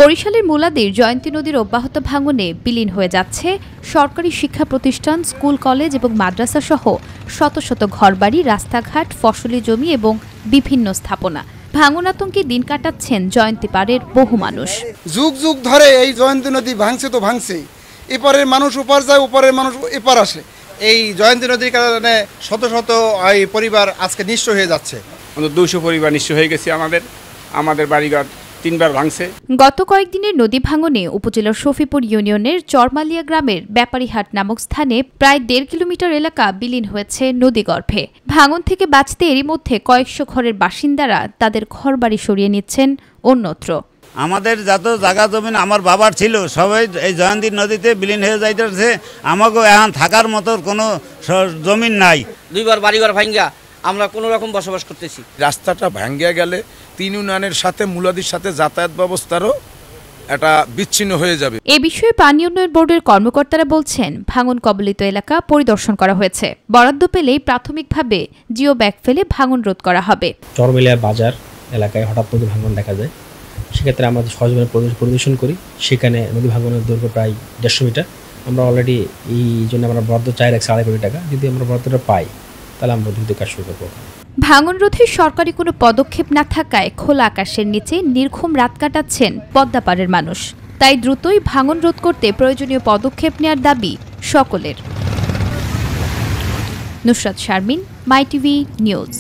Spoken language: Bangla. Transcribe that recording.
বরিশালের মুলাদির জয়ন্তী নদীর অব্যাহত ভাঙনে বিলীন হয়ে যাচ্ছে সরকারি শিক্ষা প্রতিষ্ঠান, স্কুল, কলেজ এবং মাদ্রাসা সহ শত শত ঘরবাড়ি, রাস্তাঘাট, ফসলি জমি এবং বিভিন্ন স্থাপনা। ভাঙন আতঙ্কে দিন কাটাচ্ছেন জয়ন্তী পাড়ের বহু মানুষ। যুগ যুগ ধরে এই জয়ন্তী নদী ভাঙছে তো ভাঙছেই, এপারের মানুষ ওপার যায়, ওপারের মানুষ এপার আসে। এই জয়ন্তী নদীর কারণে শত শত পরিবার আজকে নিঃস্ব হয়ে যাচ্ছে। 200 পরিবার নিঃস্ব হয়ে গেছে। আমাদের বাড়িঘর 3 বার ভাঙছে। গত কয়েকদিনের নদী ভাঙনে উপজেলার শফিপুর ইউনিয়নের চরমালিয়া গ্রামের ব্যাপারীহাট নামক স্থানে প্রায় 1.5 কিলোমিটার এলাকা বিলীন হয়েছে নদীগর্ভে। ভাঙন থেকে বাঁচতে এরই মধ্যে কয়েকশো ঘরের বাসিন্দারা তাদের ঘরবাড়ি সরিয়ে নিচ্ছেন অন্যত্র। আমাদের যত জায়গা জমিন আমার বাবার ছিল সবাই এই জয়ন্তী নদীতে বিলীন হয়ে যাইতেছে। আমাকে এখন থাকার মতো কোনো জমিন নাই। 2 বার বাড়িঘর ভাঙ্গা আমরা কোনো রকম বসবাস করতেছি। রাস্তাটা ভাঙ্গিয়া গেলে 3 ইউনিয়নের সাথে মুলাদির সাথে যাতায়াত ব্যবস্থারও এটা বিচ্ছিন্ন হয়ে যাবে। এ বিষয়ে পানি উন্নয়ন বোর্ডের কর্মকর্তারা বলছেন, ভাঙন কবলিত এলাকা পরিদর্শন করা হয়েছে। বরাদ্দ পেলেই প্রাথমিকভাবে জিও ব্যাগ ফেলে ভাঙন রোধ করা হবে। চরমালিয়া বাজার এলাকায় হঠাৎ নদী ভাঙন দেখা যায়, সেক্ষেত্রে আমরা সহজভাবে পরিদর্শন করি। সেখানে নদী ভাঙনের দৈর্ঘ্য প্রায় 150 মিটার। আমরা অলরেডি এই জন্য আমরা বরাদ্দ চাই রাখছি 2.5 কোটি টাকা। যদি আমরা বরাদ্দটা পাই তাহলে আমরা দ্রুত কাজ শুরু করবো। ভাঙন রোধে সরকারি কোনো পদক্ষেপ না থাকায় খোলা আকাশের নিচে নির্ঘুম রাত কাটাচ্ছেন পদ্মাপাড়ের মানুষ। তাই দ্রুতই ভাঙন রোধ করতে প্রয়োজনীয় পদক্ষেপ নেওয়ার দাবি সকলের। নুসরাত শারমিন, মাই টিভি নিউজ।